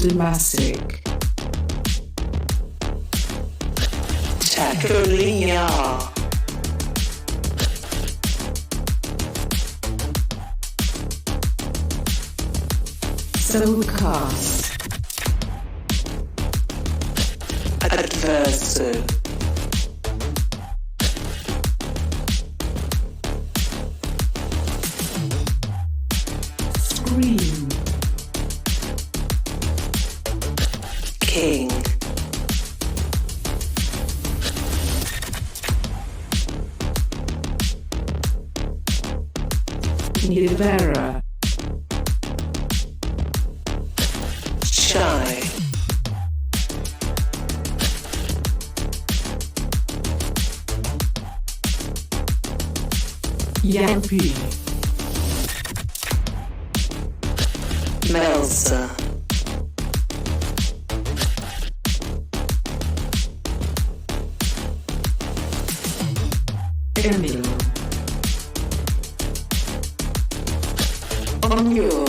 Classic. Tacolia. Soulcast. Adverso. Scream. King. Nivera. Shy. Yappy. Melsa. Emil. Onyo.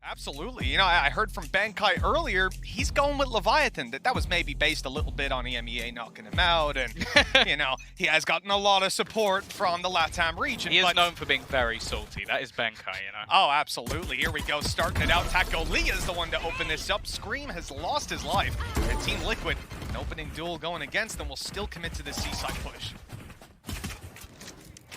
Absolutely. You know, I heard from Bankai earlier, he's going with Leviathan. That was maybe based a little bit on EMEA knocking him out, and, you know, he has gotten a lot of support from the LATAM region. He is known for being very salty. That is Bankai, you know. Oh, absolutely. Here we go, starting it out. Tacolia is the one to open this up. Scream has lost his life. And Team Liquid, an opening duel going against them, will still commit to this seaside push.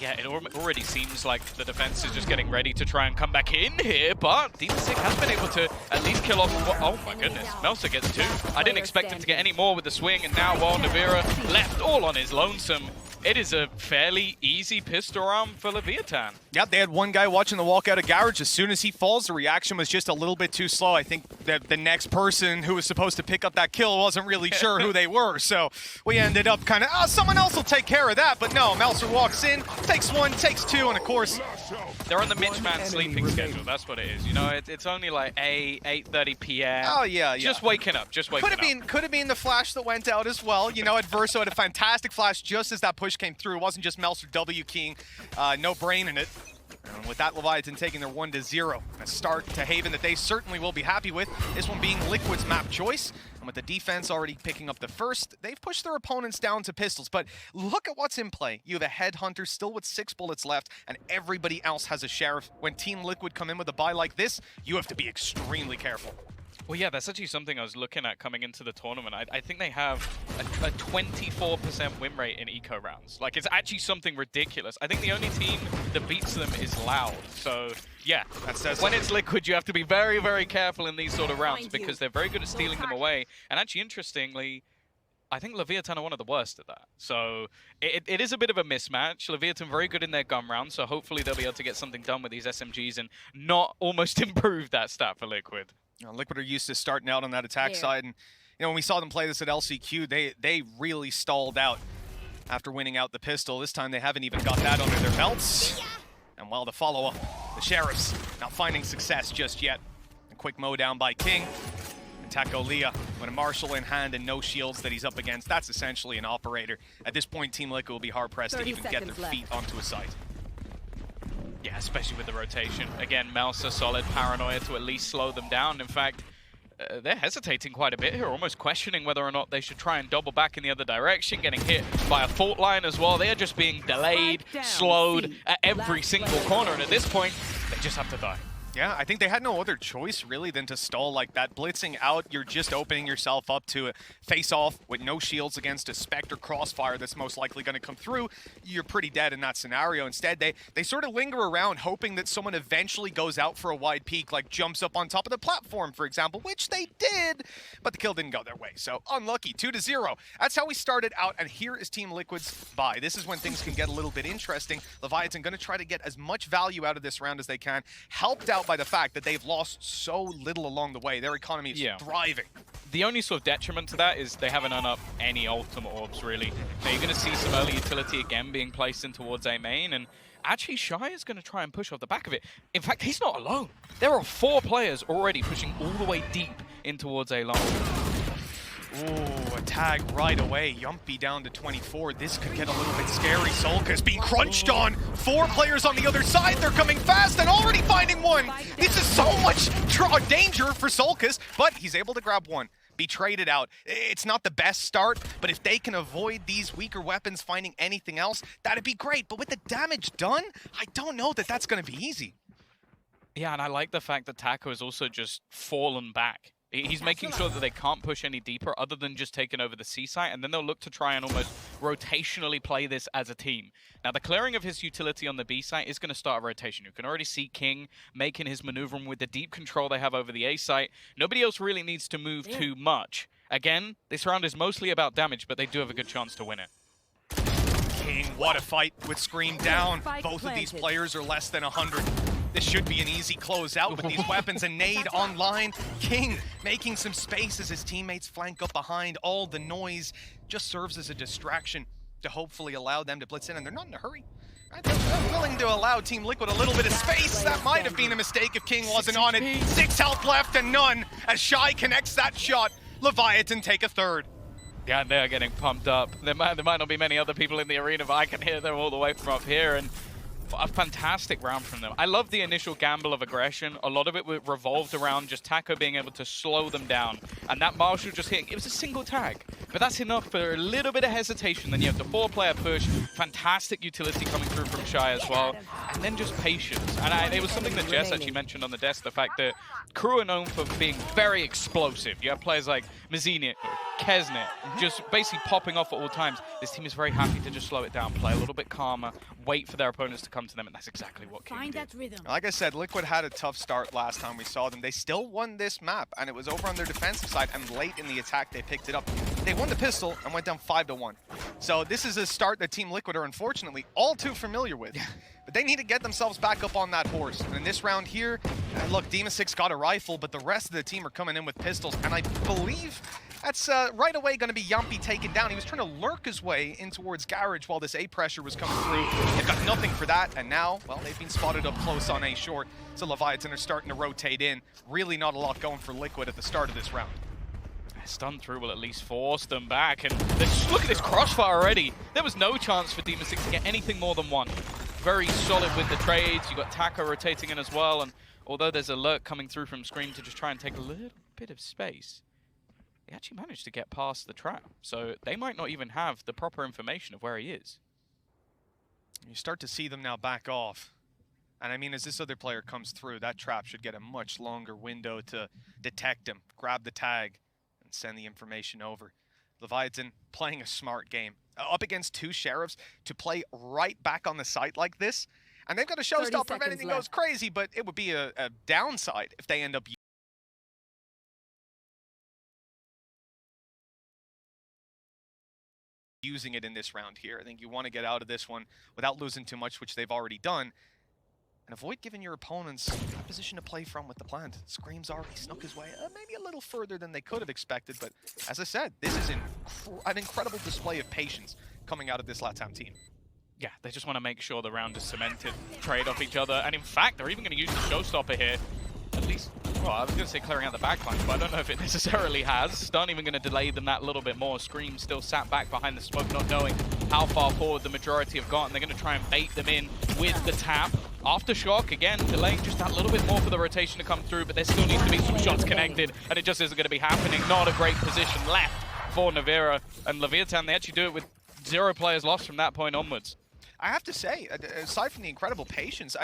Yeah, it already seems like the defense is just getting ready to try and come back in here, but Sick has been able to at least kill off. Oh my goodness, Melsa gets two. I didn't expect him to get any more with the swing, and now while Navira left all on his lonesome, it is a fairly easy pistol round for Leviathan. Yeah, they had one guy watching the walk out of Garage. As soon as he falls, the reaction was just a little bit too slow. I think that the next person who was supposed to pick up that kill wasn't really sure who they were. So we ended up kind of, someone else will take care of that. But no, Melser walks in, takes one, takes two, and of course, they're on the Mitchman sleeping schedule. That's what it is. You know, it's only like 8:30 p.m. Oh, yeah. Just waking up. Just waking up. Could have been the flash that went out as well. You know, Adverso had a fantastic flash just as that push came through. It wasn't just Melser W keying, no brain in it. And with that, Leviathan taking their 1-0. A start to Haven that they certainly will be happy with. This one being Liquid's map choice. And with the defense already picking up the first, they've pushed their opponents down to pistols. But look at what's in play. You have a Headhunter still with 6 bullets left, and everybody else has a Sheriff. When Team Liquid come in with a buy like this, you have to be extremely careful. Well, yeah, that's actually something I was looking at coming into the tournament. I think they have a 24% win rate in eco rounds. Like, it's actually something ridiculous. I think the only team that beats them is Loud. So, yeah, when it's Liquid, you have to be very, very careful in these sort of rounds because they're very good at stealing them away. And actually, interestingly, I think Leviathan are one of the worst at that. So it is a bit of a mismatch. Leviathan very good in their gun round, so hopefully they'll be able to get something done with these SMGs and not almost improve that stat for Liquid. Liquid are used to starting out on that attack side, and you know when we saw them play this at LCQ, they really stalled out after winning out the pistol. This time they haven't even got that under their belts. And while the follow-up, the Sheriffs not finding success just yet. A quick mow down by King. And Tacolia with a Marshal in hand and no shields that he's up against. That's essentially an operator. At this point, Team Liquid will be hard-pressed to even get their feet onto a site. Yeah, especially with the rotation. Again, Melsa solid paranoia to at least slow them down. In fact, they're hesitating quite a bit here, almost questioning whether or not they should try and double back in the other direction, getting hit by a fault line as well. They are just being delayed, slowed at every single corner, and at this point, they just have to die. Yeah, I think they had no other choice, really, than to stall like that. Blitzing out, you're just opening yourself up to a face-off with no shields against a Spectre Crossfire that's most likely going to come through. You're pretty dead in that scenario. Instead, they sort of linger around, hoping that someone eventually goes out for a wide peek, like jumps up on top of the platform, for example, which they did, but the kill didn't go their way. So, unlucky, 2-0. That's how we started out, and here is Team Liquid's buy. This is when things can get a little bit interesting. Leviathan going to try to get as much value out of this round as they can, helped out by the fact that they've lost so little along the way. Their economy is thriving. The only sort of detriment to that is they haven't up any ultimate orbs, really. Now, you're going to see some early utility again being placed in towards A main, and Actually, Shy is going to try and push off the back of it. In fact, he's not alone. There are 4 players already pushing all the way deep in towards A long. Ooh, a tag right away. Yumpy down to 24. This could get a little bit scary. Solka's being crunched on. 4 players on the other side. They're coming fast and already finding one. This is so much danger for Solkas, but he's able to grab one. Be traded out. It's not the best start, but if they can avoid these weaker weapons finding anything else, that'd be great. But with the damage done, I don't know that that's going to be easy. Yeah, and I like the fact that Taco has also just fallen back. He's making sure that they can't push any deeper other than just taking over the C site, and then they'll look to try and almost rotationally play this as a team. Now, the clearing of his utility on the B site is going to start a rotation. You can already see King making his maneuvering with the deep control they have over the A site. Nobody else really needs to move too much. Again, this round is mostly about damage, but they do have a good chance to win it. King, what a fight with Scream down. Both of these players are less than 100. This should be an easy closeout with these weapons and nade online. King making some space as his teammates flank up behind. All the noise just serves as a distraction to hopefully allow them to blitz in, and they're not in a hurry. Right? They're willing to allow Team Liquid a little bit of space. That might have been a mistake if King wasn't on it. 6 health left and none as Shy connects that shot. Leviathan take a third. Yeah, and they're getting pumped up. There might not be many other people in the arena, but I can hear them all the way from up here. And a fantastic round from them. I love the initial gamble of aggression. A lot of it revolved around just Taco being able to slow them down. And that Marshall just hitting, it was a single tag. But that's enough for a little bit of hesitation. Then you have the 4-player push, fantastic utility coming through from Shy as well. And then just patience. And it was something that Jess actually mentioned on the desk, the fact that crew are known for being very explosive. You have players like Mazini, Kesnet, just basically popping off at all times. This team is very happy to just slow it down, play a little bit calmer, wait for their opponents to come to them, and that's exactly what King did. Like I said, Liquid had a tough start last time we saw them. They still won this map, and it was over on their defensive side, and late in the attack they picked it up. They won the pistol and went down 5-1. So this is a start that Team Liquid are unfortunately all too familiar with. But they need to get themselves back up on that horse. And in this round here, look, Demon6 got a rifle, but the rest of the team are coming in with pistols, and I believe that's right away going to be Yumpy taken down. He was trying to lurk his way in towards Garage while this A pressure was coming through. They've got nothing for that, and now, well, they've been spotted up close on A short. So Leviathan are starting to rotate in. Really not a lot going for Liquid at the start of this round. Stun through will at least force them back, and look at this crossfire already. There was no chance for Demon6 to get anything more than one. Very solid with the trades. You got Taco rotating in as well, and although there's alert coming through from Scream to just try and take a little bit of space, they actually managed to get past the trap. So they might not even have the proper information of where he is. You start to see them now back off. And I mean, as this other player comes through, that trap should get a much longer window to detect him, grab the tag, and send the information over. Leviathan playing a smart game. Up against 2 Sheriffs to play right back on the site like this. And they've got a showstopper if anything goes crazy, but it would be a downside if they end up using it in this round here. I think you want to get out of this one without losing too much, which they've already done. And avoid giving your opponents a position to play from with the plant. Scream's already snuck his way maybe a little further than they could have expected, but as I said, this is an incredible display of patience coming out of this LATAM team. Yeah, they just want to make sure the round is cemented, trade off each other, and in fact, they're even going to use the showstopper here. At least, well, I was going to say clearing out the backline, but I don't know if it necessarily has. Stun even going to delay them that little bit more. Scream still sat back behind the smoke, not knowing how far forward the majority have gotten. They're going to try and bait them in with the tap. Aftershock, again, delaying just that little bit more for the rotation to come through, but there still needs to be some shots connected, and it just isn't going to be happening. Not a great position left for Navera and Leviathan. They actually do it with 0 players lost from that point onwards. I have to say, aside from the incredible patience,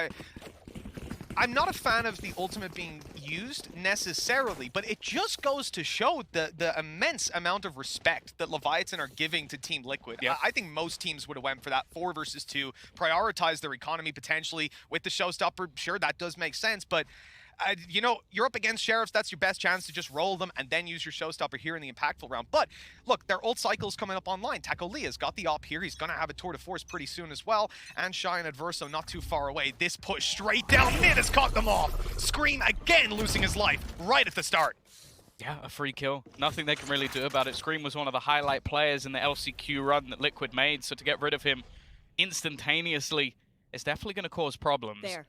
I'm not a fan of the ultimate being used necessarily, but it just goes to show the immense amount of respect that Leviathan are giving to Team Liquid. Yeah. I think most teams would have went for that 4 versus 2, prioritize their economy potentially with the showstopper. Sure, that does make sense, but you know, you're up against Sheriffs, that's your best chance to just roll them and then use your showstopper here in the impactful round. But look, their ult cycle's coming up online. Taco Lea's got the op here. He's going to have a tour de force pretty soon as well. And Shy and Adverso not too far away. This push straight down mid has caught them off. Scream again losing his life right at the start. Yeah, a free kill. Nothing they can really do about it. Scream was one of the highlight players in the LCQ run that Liquid made, so to get rid of him instantaneously, it's definitely going to cause problems. There.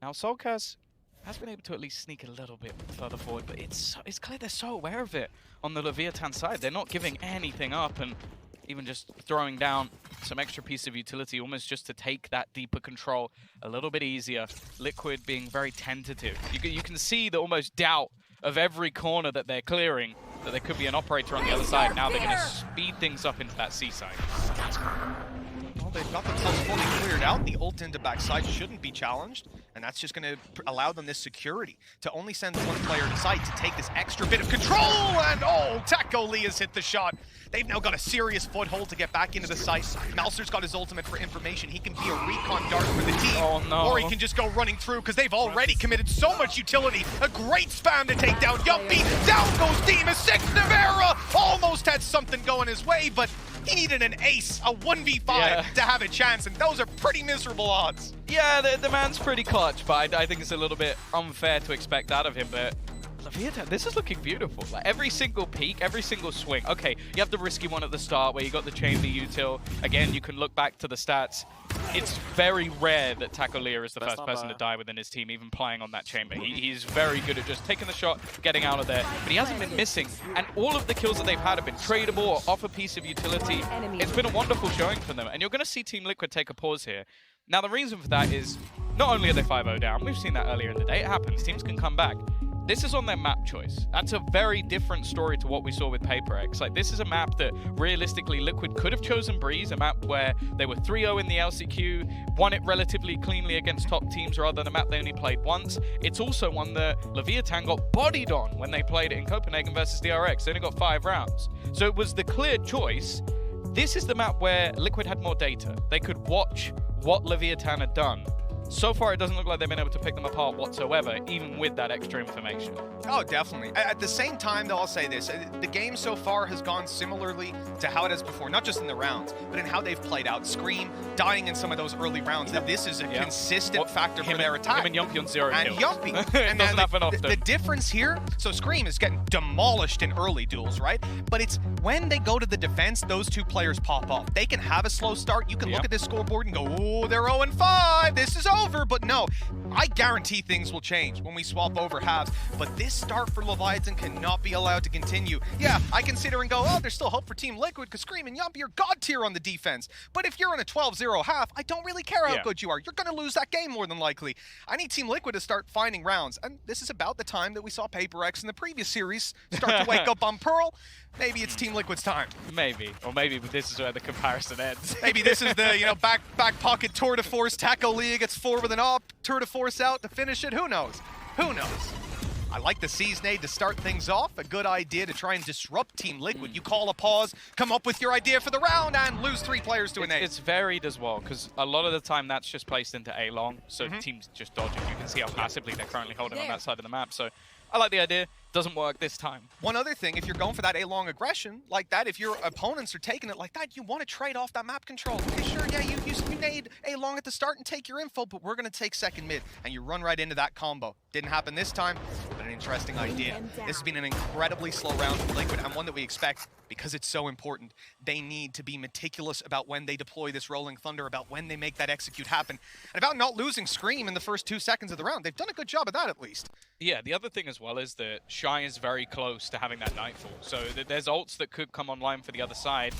Now, Solkaz has been able to at least sneak a little bit further forward, but it's clear they're so aware of it on the Leviathan side. They're not giving anything up, and even just throwing down some extra piece of utility almost just to take that deeper control a little bit easier. Liquid being very tentative. You can see the almost doubt of every corner that they're clearing, that there could be an operator on the other side. Now they're going to speed things up into that C side. Well, they've got themselves fully cleared out. The ult into backside shouldn't be challenged, and that's just going to allow them this security to only send one player to site to take this extra bit of control. And oh, Taco Lee has hit the shot. They've now got a serious foothold to get back into the site. Mouser's got his ultimate for information. He can be a recon dart for the team, or he can just go running through because they've already committed so much utility. A great spam to take down Yuppie. Down goes Demus. 6 Navera almost had something going his way, but he needed an ace, a 1v5 to have a chance, and those are pretty miserable odds. Yeah, the man's pretty clutch, but I think it's a little bit unfair to expect that of him, but Leviathan, this is looking beautiful. Like every single peek, every single swing. Okay, you have the risky one at the start where you got the chamber util. Again, you can look back to the stats. It's very rare that Taco Lee is the first person to die within his team, even playing on that chamber. He's very good at just taking the shot, getting out of there, but he hasn't been missing. And all of the kills that they've had have been tradable or off a piece of utility. It's been a wonderful showing for them, and you're going to see Team Liquid take a pause here. Now, the reason for that is not only are they 5-0 down, we've seen that earlier in the day, it happens, teams can come back. This is on their map choice. That's a very different story to what we saw with Paper X. Like, this is a map that realistically Liquid could have chosen Breeze, a map where they were 3-0 in the LCQ, won it relatively cleanly against top teams rather than a map they only played once. It's also one that Leviathan got bodied on when they played it in Copenhagen versus DRX. They only got 5 rounds. So it was the clear choice. This is the map where Liquid had more data. They could watch what Leviathan had done. So far, it doesn't look like they've been able to pick them apart whatsoever, even with that extra information. Oh, definitely. At the same time, though, I'll say this. The game so far has gone similarly to how it has before, not just in the rounds, but in how they've played out. Scream dying in some of those early rounds. This is a consistent factor for their attack. Him and Yumpy on 0 kills. And Yumpy. And doesn't happen often. The difference here, so Scream is getting demolished in early duels, right? But it's when they go to the defense, those two players pop off. They can have a slow start. You can look at this scoreboard and go, oh, they're 0-5. This is over. But no, I guarantee things will change when we swap over halves. But this start for Leviathan cannot be allowed to continue. Yeah, I can sit here and go, oh, there's still hope for Team Liquid because Scream and Yumpy are god tier on the defense. But if you're in a 12-0 half, I don't really care how good you are. You're going to lose that game more than likely. I need Team Liquid to start finding rounds. And this is about the time that we saw Paper X in the previous series start to wake up on Pearl. Maybe it's Team Liquid's time. Maybe. Or maybe this is where the comparison ends. Maybe this is the, back pocket tour de force. Taco Lee gets 4 with an op, tour de force out to finish it. Who knows? Who knows? I like the Seize nade to start things off. A good idea to try and disrupt Team Liquid. You call a pause, come up with your idea for the round, and lose 3 players to a nade. It's varied as well, because a lot of the time that's just placed into A-long, so teams just dodge it. You can see how passively they're currently holding on that side of the map. So I like the idea. Doesn't work this time. One other thing, if you're going for that A-long aggression like that, if your opponents are taking it like that, you want to trade off that map control. Okay, sure, yeah, you nade A-long at the start and take your info, but we're going to take second mid, and you run right into that combo. Didn't happen this time, but an interesting idea. This has been an incredibly slow round for Liquid, and one that we expect, because it's so important, they need to be meticulous about when they deploy this Rolling Thunder, about when they make that execute happen, and about not losing Scream in the first 2 seconds of the round. They've done a good job of that, at least. Yeah, the other thing as well is that Shy is very close to having that Nightfall. So there's ults that could come online for the other side.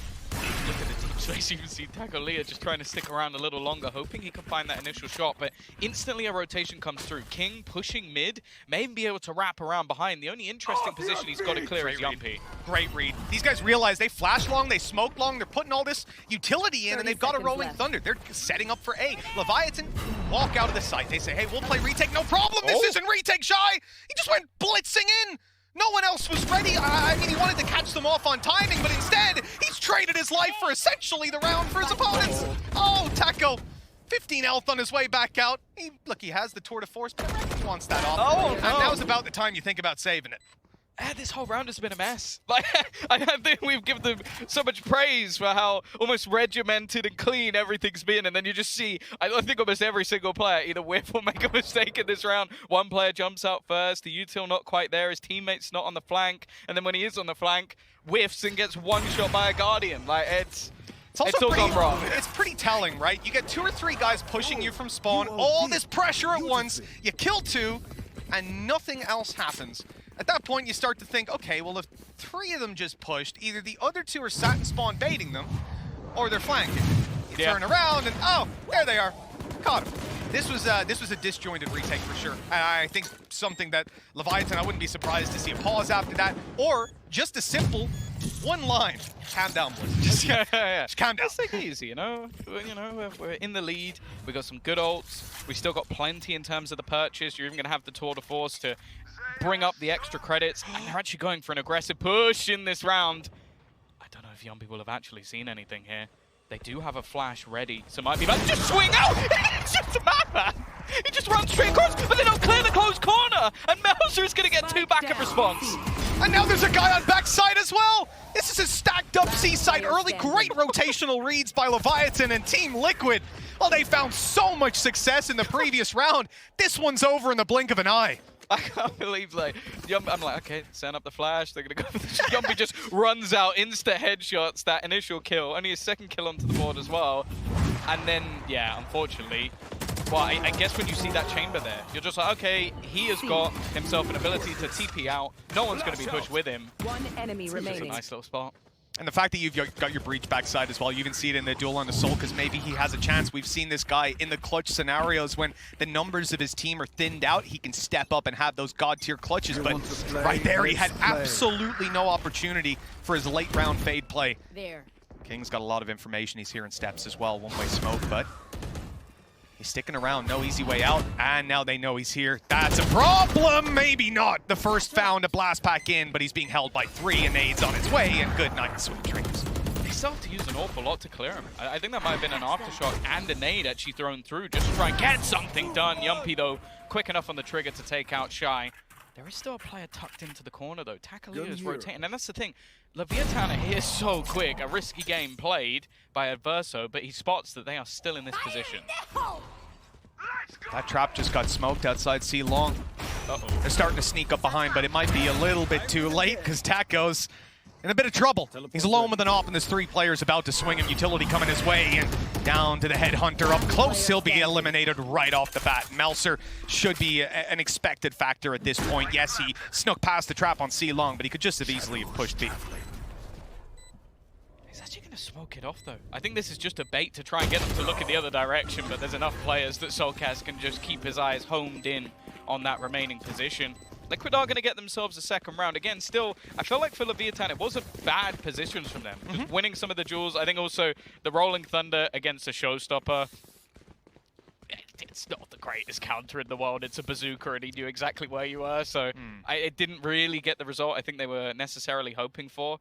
Look at the deep space. You can see Taco Lee just trying to stick around a little longer, hoping he can find that initial shot. But instantly a rotation comes through. King pushing mid, may be able to wrap around behind. The only interesting position he's got to clear is Yumpy. Great read. These guys realize they flash long, they smoke long, they're putting all this utility in, and they've got a Rolling Thunder. They're setting up for A. Leviathan walk out of the site. They say, hey, we'll play retake, no problem. This isn't retake, Shy. He just went blitzing in. No one else was ready. I mean, he wanted to catch them off on timing, but instead, he's traded his life for essentially the round for his opponents. Oh, Taco, 15 health on his way back out. Look, he has the tour de force, but I reckon he wants that off. Oh, and now's about the time you think about saving it. This whole round has been a mess. Like, I think we've given them so much praise for how almost regimented and clean everything's been, and then you just see, I think almost every single player either whiff or make a mistake in this round. One player jumps out first, the util not quite there, his teammate's not on the flank, and then when he is on the flank, whiffs and gets one shot by a Guardian. Like, it's It's also all gone wrong. It's pretty telling, right? You get 2 or 3 guys pushing you from spawn, all this pressure at once, you kill 2, and nothing else happens. At that point, you start to think, okay, well, if 3 of them just pushed, either the other 2 are sat in spawn baiting them, or they're flanking. You turn around and, oh, there they are. Caught him. This was a disjointed retake for sure. I think something that Leviathan, I wouldn't be surprised to see a pause after that, or just a simple one line. Calm down, boys. Just calm down. Let's take it easy, you know? We're in the lead. We got some good ults. We still got plenty in terms of the purchase. You're even going to have the tour de force to bring up the extra credits. And they're actually going for an aggressive push in this round. I don't know if young people have actually seen anything here. They do have a flash ready, so it might be about to just swing out! It's just a madman! He just runs straight across, but they don't clear the close corner! And Melzer is going to get 2 backup response. And now there's a guy on backside as well! This is a stacked up C-side early. Great rotational reads by Leviathan and Team Liquid. Well, they found so much success in the previous round. This one's over in the blink of an eye. I can't believe, like, I'm like, okay, send up the flash. They're going to go for this. Yumpy just runs out, insta headshots that initial kill. Only his 2nd kill onto the board as well. And then, yeah, unfortunately, well, I guess when you see that chamber there, you're just like, okay, he has got himself an ability to TP out. No one's going to be pushed with him. One enemy remaining. It's a nice little spot. And the fact that you've got your breach backside as well, you even see it in the duel on the Soul, because maybe he has a chance. We've seen this guy in the clutch scenarios when the numbers of his team are thinned out, he can step up and have those god-tier clutches, but right there he had absolutely no opportunity for his late round fade play. There. King's got a lot of information. He's hearing steps as well, one-way smoke, but he's sticking around, no easy way out, and now they know he's here. That's a problem! Maybe not. The first found a blast pack in, but he's being held by 3, and Nade's on his way, and good night, sweet dreams. They still have to use an awful lot to clear him. I think that might have been an aftershock and a nade actually thrown through just to try and get something done. Yumpy, though, quick enough on the trigger to take out Shy. There is still a player tucked into the corner, though. Takalea is rotating, and that's the thing. Leviathan is so quick. A risky game played by Adverso, but he spots that they are still in this position. That trap just got smoked outside C long. Uh-oh. They're starting to sneak up behind, but it might be a little bit too late because Taco's in a bit of trouble. He's alone with an op, and there's 3 players about to swing him. Utility coming his way, and down to the headhunter. Up close, he'll be eliminated right off the bat. Melzer should be an expected factor at this point. Yes, he snuck past the trap on C long, but he could just have easily pushed B. He's actually going to smoke it off, though. I think this is just a bait to try and get them to look in the other direction, but there's enough players that Soulcast can just keep his eyes homed in on that remaining position. Liquid are going to get themselves a 2nd round. Again, still, I feel like for Leviathan, it wasn't bad positions from them. Just winning some of the duels. I think also the Rolling Thunder against a Showstopper. It's not the greatest counter in the world. It's a bazooka, and he knew exactly where you were. So it didn't really get the result I think they were necessarily hoping for.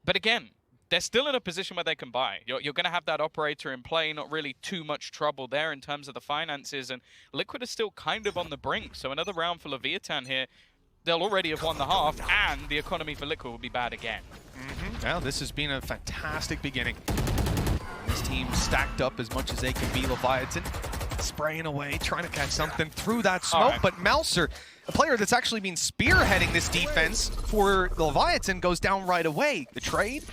But again, they're still in a position where they can buy. You're going to have that operator in play, not really too much trouble there in terms of the finances, and Liquid is still kind of on the brink. So another round for Leviathan here. They'll already have won the half, and the economy for Liquid will be bad again. Well, this has been a fantastic beginning. This team stacked up as much as they can be. Leviathan spraying away, trying to catch something through that smoke, but Melzer, a player that's actually been spearheading this defense for Leviathan, goes down right away. The trade,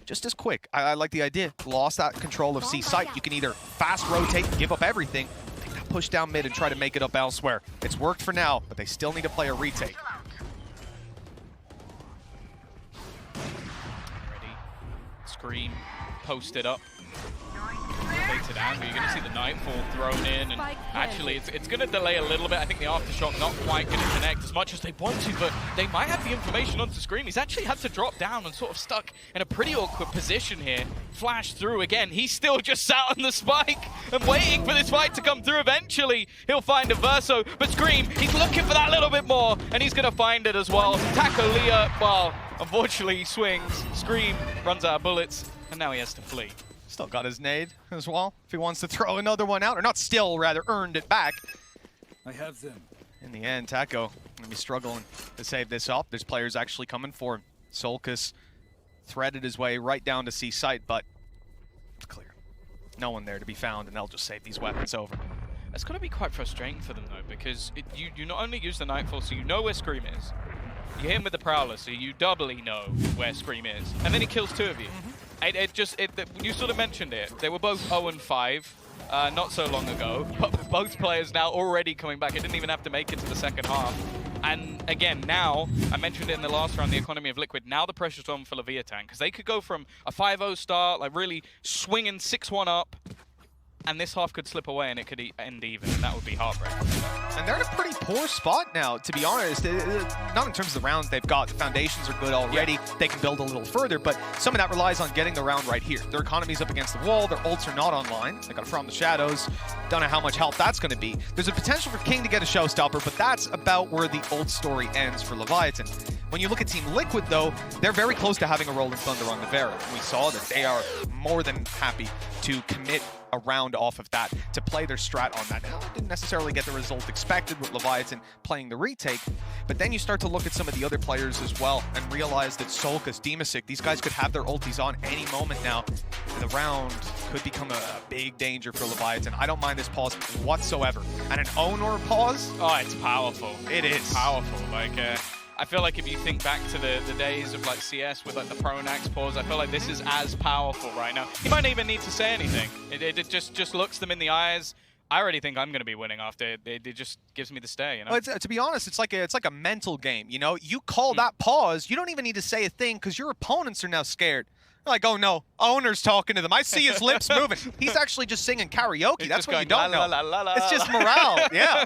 just as quick. I like the idea. Lost that control of C site. You can either fast rotate, give up everything, take that push down mid and try to make it up elsewhere. It's worked for now, but they still need to play a retake. Ready. Scream. Posted up. Rotated angle. You're going to see the Nightfall thrown in, and actually it's going to delay a little bit. I think the Aftershock not quite going to connect as much as they want to, but they might have the information onto Scream. He's actually had to drop down and sort of stuck in a pretty awkward position here. Flash through again. He's still just sat on the spike and waiting for this fight to come through. Eventually, he'll find a Verso, but Scream, he's looking for that little bit more, and he's going to find it as well. Takalea, well, unfortunately, he swings. Scream runs out of bullets, and now he has to flee. Still got his nade as well, if he wants to throw another one out, or not still, rather earned it back. I have them. In the end, Taco gonna be struggling to save this up. There's players actually coming for him. Solkus threaded his way right down to C site, but it's clear. No one there to be found, and they'll just save these weapons over. It's going to be quite frustrating for them, though, because you not only use the Nightfall, so you know where Scream is. You hit him with the Prowler, so you doubly know where Scream is. And then he kills 2 of you. You sort of mentioned it. They were both 0-5 not so long ago, but both players now already coming back. It didn't even have to make it to the second half. And again, now, I mentioned it in the last round, the economy of Liquid, now the pressure's on for Leviathan, because they could go from a 5-0 start, like really swinging 6-1 up, and this half could slip away and it could end even, and that would be heartbreaking. And they're in a pretty poor spot now, to be honest. Not in terms of the rounds they've got. The foundations are good already. Yeah. They can build a little further, but some of that relies on getting the round right here. Their economy's up against the wall. Their ults are not online. They got From the Shadows. Don't know how much help that's going to be. There's a potential for King to get a showstopper, but that's about where the old story ends for Leviathan. When you look at Team Liquid, though, they're very close to having a Rolling Thunder on the Vera. We saw that they are more than happy to commit a round off of that, to play their strat on that. Now, didn't necessarily get the result expected with Leviathan playing the retake, but then you start to look at some of the other players as well and realize that Solkas, Demasik, these guys could have their ultis on any moment now. The round could become a big danger for Leviathan. I don't mind this pause whatsoever. And an Honor pause? Oh, it's powerful. It is. Powerful. Like, I feel like if you think back to the days of like CS with like the Pronax pause, I feel like this is as powerful right now. You might not even need to say anything. It just looks them in the eyes. I already think I'm going to be winning after it just gives me the stare, you know? Well, to be honest, it's like a mental game, you know? You call that pause, you don't even need to say a thing because your opponents are now scared. They're like, oh no, Owner's talking to them. I see his lips moving. He's actually just singing karaoke. That's what you don't know. It's just morale, yeah.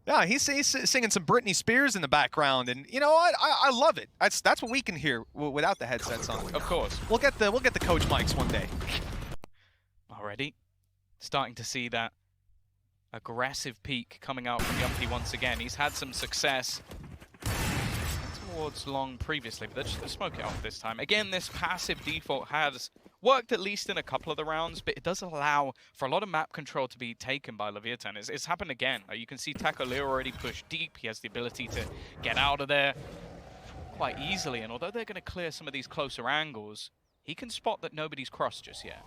Yeah, he's singing some Britney Spears in the background, and you know what? I love it. That's what we can hear without the headsets on. Of course. We'll get the coach mics one day. Already starting to see that aggressive peak coming out from Yumpy once again. He's had some success towards Long previously, but they're just going to smoke it off this time. Again, this passive default has worked at least in a couple of the rounds, but it does allow for a lot of map control to be taken by Leviathan. It's happened again. You can see Taco Leo already pushed deep. He has the ability to get out of there quite easily, and although they're going to clear some of these closer angles, he can spot that nobody's crossed just yet.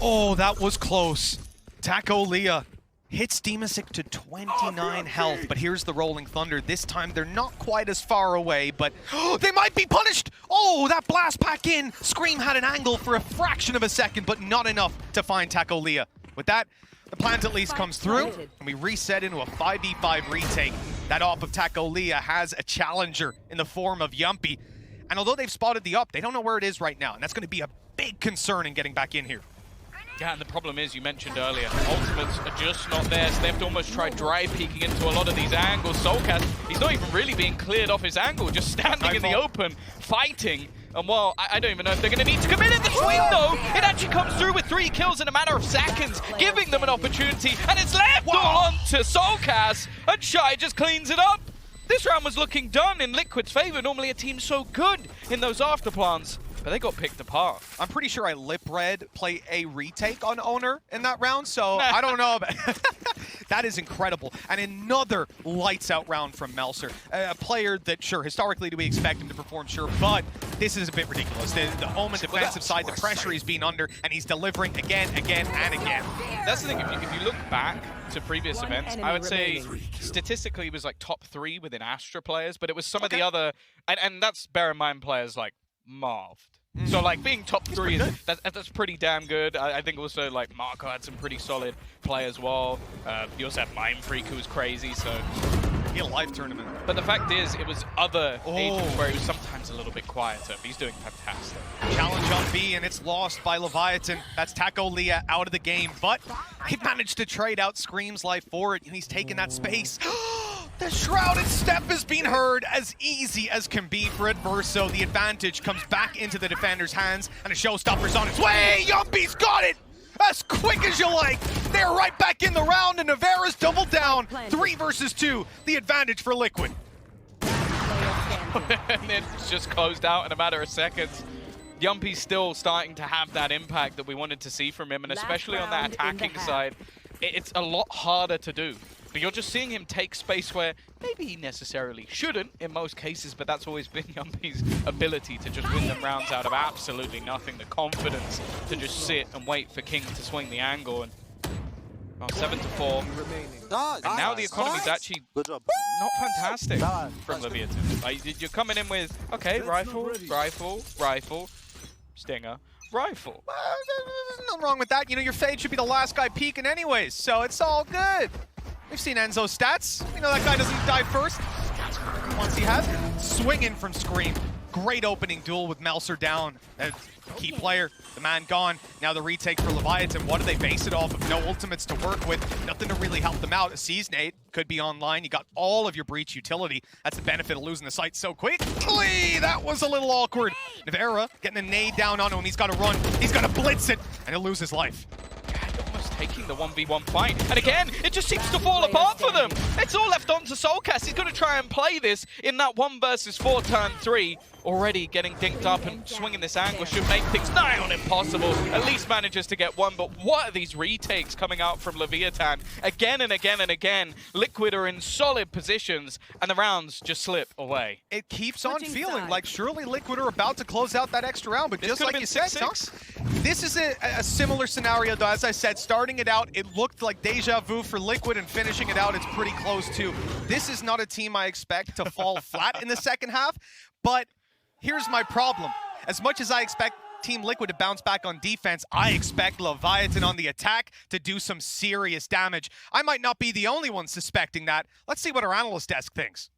Oh, that was close. Taco Leo hits Demasik to 29 health, but here's the Rolling Thunder. This time they're not quite as far away, but they might be punished! Oh, that blast back in! Scream had an angle for a fraction of a second, but not enough to find Taco Leo. With that, the plant at least comes through, and we reset into a 5v5 retake. That off of Taco Leo has a challenger in the form of Yumpy. And although they've spotted the up, they don't know where it is right now, and that's going to be a big concern in getting back in here. Yeah, and the problem is, you mentioned earlier, ultimates are just not there, so they have to almost try dry peeking into a lot of these angles. Soulcast, he's not even really being cleared off his angle, just standing in the open, fighting. And well, I don't even know if they're going to need to commit in the swing, though. It actually comes through with 3 kills in a matter of seconds, giving them an opportunity, and it's left all on to Soulcast, and Shy just cleans it up. This round was looking done in Liquid's favor. Normally a team so good in those afterplants, but they got picked apart. I'm pretty sure I lip-read play a retake on Owner in that round, so I don't know about that is incredible. And another lights-out round from Melser. A player that, sure, historically do we expect him to perform, sure, but this is a bit ridiculous. The Omen defensive side, the pressure he's been under, and he's delivering again, and again. That's the thing, if you look back to previous events, I would say statistically he was like top 3 within Astra players, but it was some of the other, and that's bear in mind players like Marved. So like being top 3, that's pretty damn good. I think also like Marco had some pretty solid play as well. You also have Mind Freak who was crazy, so he had a live tournament. But the fact is, it was other agents where he was sometimes a little bit quieter, but he's doing fantastic. Challenge on B, and it's lost by Leviathan. That's Taco Leo out of the game, but he managed to trade out Scream's life for it, and he's taken that space. The Shrouded Step has been heard as easy as can be for Adverso. The advantage comes back into the defender's hands, and a showstopper's on its way. Yumpy's got it! As quick as you like. They're right back in the round, and Navarra's doubled down. 3 versus 2, the advantage for Liquid. And it's just closed out in a matter of seconds. Yumpy's still starting to have that impact that we wanted to see from him, and especially on that attacking side, it's a lot harder to do. But you're just seeing him take space where maybe he necessarily shouldn't in most cases, but that's always been Yumpy's ability to just win them rounds out of absolutely nothing. The confidence to just sit and wait for King to swing the angle. And well, 7-4. And now the economy's actually not fantastic from Leviathan. Like, you're coming in with, okay, rifle, rifle, rifle. Stinger, rifle. There's nothing wrong with that. You know, your Fade should be the last guy peeking anyways, so it's all good. We've seen Enzo's stats. You know that guy doesn't die first. Once he has it. Swinging from Scream. Great opening duel with Melser down. Key player, the man gone. Now the retake for Leviathan. What do they base it off of? No ultimates to work with. Nothing to really help them out. A Seize Nade could be online. You got all of your breach utility. That's the benefit of losing the site so quickly. That was a little awkward. Navera getting a nade down on him. He's got to run. He's got to blitz it, and he'll lose his life. Almost taking the 1v1 fight. And again, it just seems to fall apart for them. It's all left on to Soulcast. He's going to try and play this in that 1 versus 4 turn 3. Already getting dinked up and swinging this angle should make things nigh on impossible. At least manages to get one, but what are these retakes coming out from Leviathan? Again and again and again, Liquid are in solid positions, and the rounds just slip away. It keeps on feeling like surely Liquid are about to close out that extra round, but just like you said, this is a similar scenario, though. As I said, starting it out, it looked like deja vu for Liquid, and finishing it out, it's pretty close too. This is not a team I expect to fall flat in the second half, but here's my problem. As much as I expect Team Liquid to bounce back on defense, I expect Leviathan on the attack to do some serious damage. I might not be the only one suspecting that. Let's see what our analyst desk thinks.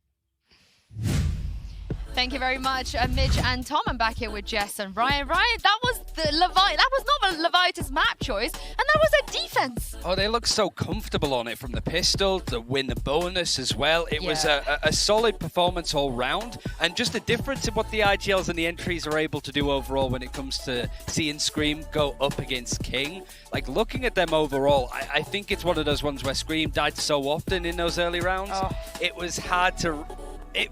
Thank you very much, Mitch and Tom. I'm back here with Jess and Ryan. Ryan, that was not Leviathan's map choice, and that was a defense. Oh, they look so comfortable on it, from the pistol to win the bonus as well. It was a solid performance all round, and just the difference in what the IGLs and the entries are able to do overall when it comes to seeing Scream go up against King. Like, looking at them overall, I think it's one of those ones where Scream died so often in those early rounds. It was hard to...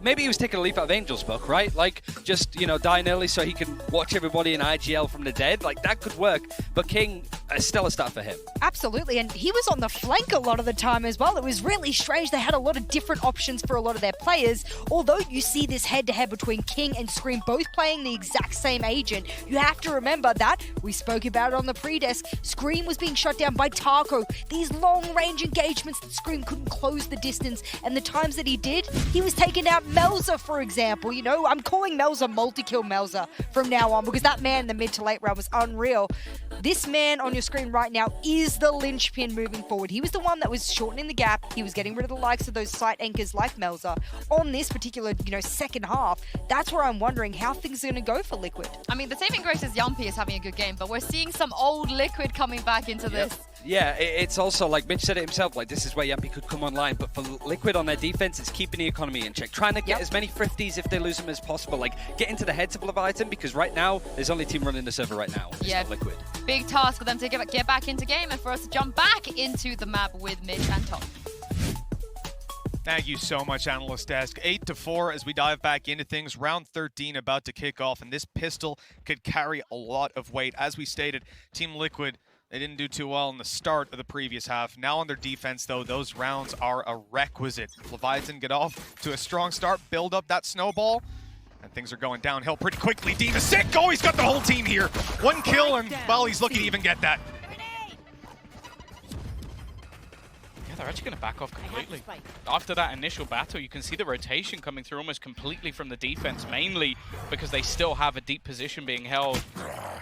maybe he was taking a leaf out of Angel's book, right? Like, just, you know, dying early so he can watch everybody in IGL from the dead. Like, that could work. But King, a stellar start for him. Absolutely, and he was on the flank a lot of the time as well. It was really strange. They had a lot of different options for a lot of their players. Although you see this head-to-head between King and Scream both playing the exact same agent, you have to remember that, we spoke about it on the pre-desk, Scream was being shut down by Taco. These long-range engagements that Scream couldn't close the distance, and the times that he did, he was taken out Melzer, for example. You know, I'm calling Melzer multi-kill Melzer from now on, because that man in the mid to late round was unreal. This man on your screen right now is the linchpin moving forward. He was the one that was shortening the gap. He was getting rid of the likes of those site anchors like Melzer. On this particular, second half, that's where I'm wondering how things are going to go for Liquid. I mean, the saving grace is Yumpy is having a good game, but we're seeing some old Liquid coming back into this. Yeah, it's also, like Mitch said it himself, like, this is where Yumpy could come online, but for Liquid on their defense, it's keeping the economy in check, trying to get as many 50s if they lose them as possible, like, get into the heads of Leviathan, because right now, there's only a team running the server right now. It's not Liquid. Big task for them to get back into game, and for us to jump back into the map with Mitch and Tom. Thank you so much, Analyst Desk. 8-4 as we dive back into things. Round 13 about to kick off, and this pistol could carry a lot of weight. As we stated, Team Liquid, they didn't do too well in the start of the previous half. Now on their defense, though, those rounds are a requisite. Leviathan get off to a strong start, build up that snowball, and things are going downhill pretty quickly. Deem is sick. Oh, he's got the whole team here. One kill, and, well, he's lucky to even get that. They're actually going to back off completely. After that initial battle, you can see the rotation coming through almost completely from the defense, mainly because they still have a deep position being held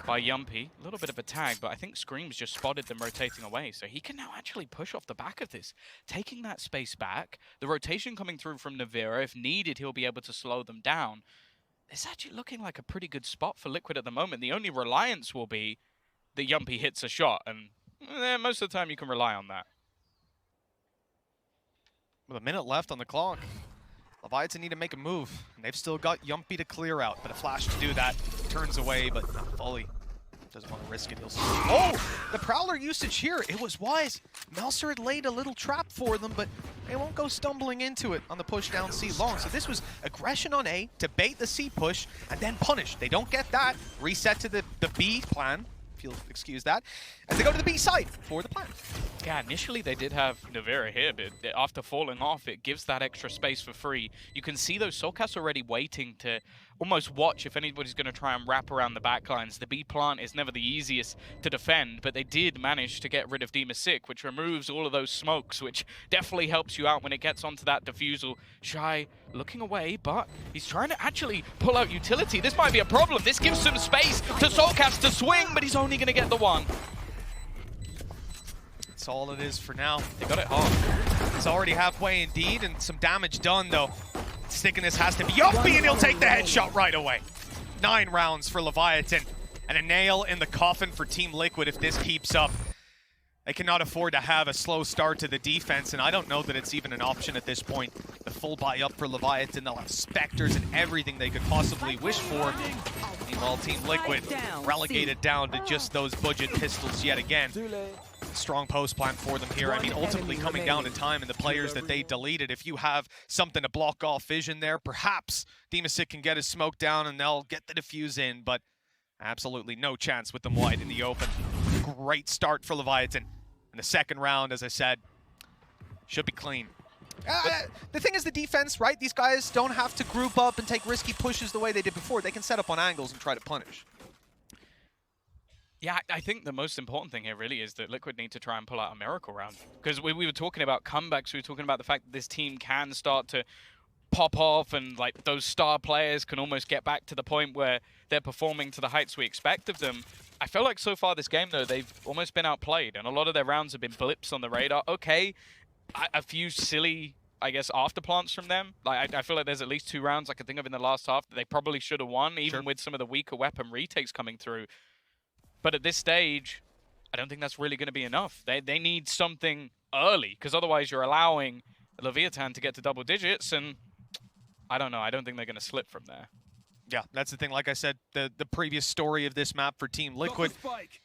by Yumpy. A little bit of a tag, but I think Scream's just spotted them rotating away, so he can now actually push off the back of this, taking that space back. The rotation coming through from Navira, if needed, he'll be able to slow them down. It's actually looking like a pretty good spot for Liquid at the moment. The only reliance will be that Yumpy hits a shot, and most of the time you can rely on that. With a minute left on the clock, Leviathan need to make a move. And they've still got Yumpy to clear out, but a flash to do that. Turns away, but not fully. Doesn't want to risk it. He'll see. Oh, the Prowler usage here. It was wise. Melser had laid a little trap for them, but they won't go stumbling into it on the push down C long. So this was aggression on A to bait the C push and then punish. They don't get that. Reset to the B plan, if you'll excuse that, as they go to the B side for the plan. Yeah, initially they did have Navira here, but after falling off, it gives that extra space for free. You can see those Soulcasts already waiting to almost watch if anybody's going to try and wrap around the backlines. The B plant is never the easiest to defend, but they did manage to get rid of Demasik, which removes all of those smokes, which definitely helps you out when it gets onto that defusal. Shy looking away, but he's trying to actually pull out utility. This might be a problem. This gives some space to Soulcast to swing, but he's only going to get the one. That's all it is for now. They got it hard. It's already halfway indeed, and some damage done though. Stickiness has to be Yuppie, and he'll take the headshot right away. 9 rounds for Leviathan, and a nail in the coffin for Team Liquid if this keeps up. They cannot afford to have a slow start to the defense, and I don't know that it's even an option at this point. The full buy up for Leviathan, they'll have Spectres and everything they could possibly wish for. Meanwhile, Team Liquid relegated down to just those budget pistols yet again. Strong post plan for them here. I mean, ultimately coming down to time and the players that they deleted. If you have something to block off vision there, perhaps Demasik can get his smoke down and they'll get the defuse in, but absolutely no chance with them wide in the open. Great start for Leviathan. And the second round, as I said, should be clean. The thing is the defense, right? These guys don't have to group up and take risky pushes the way they did before. They can set up on angles and try to punish. Yeah, I think the most important thing here really is that Liquid need to try and pull out a miracle round. Because we were talking about comebacks, we were talking about the fact that this team can start to pop off and like those star players can almost get back to the point where they're performing to the heights we expect of them. I feel like so far this game though, they've almost been outplayed and a lot of their rounds have been blips on the radar. Okay, a few silly, I guess, afterplants from them. Like I feel like there's at least 2 rounds I can think of in the last half that they probably should have won, even with some of the weaker weapon retakes coming through. But at this stage, I don't think that's really going to be enough. They need something early, because otherwise you're allowing Leviathan to get to double digits, and I don't know. I don't think they're going to slip from there. Yeah, that's the thing. Like I said, the previous story of this map for Team Liquid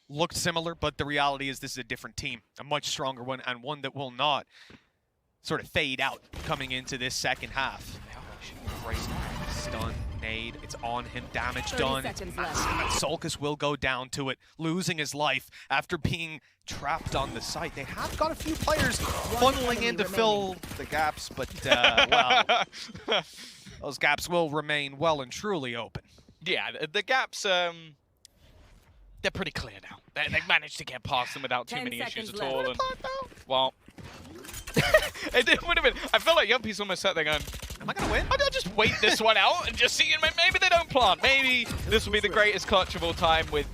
looked similar, but the reality is this is a different team, a much stronger one, and one that will not sort of fade out coming into this second half. Great stun, nade, it's on him, damage done. Solkis will go down to it, losing his life after being trapped on the site. They have got a few players funneling in to fill the gaps, but, well, those gaps will remain well and truly open. Yeah, the gaps, they're pretty clear now. They've managed to get past them without too many issues at all. And, well, it would have been. I feel like Yuppie's almost sat there going, am I going to win? I'll just wait this one out and just see. Maybe they don't plant. Maybe this will be the greatest clutch of all time with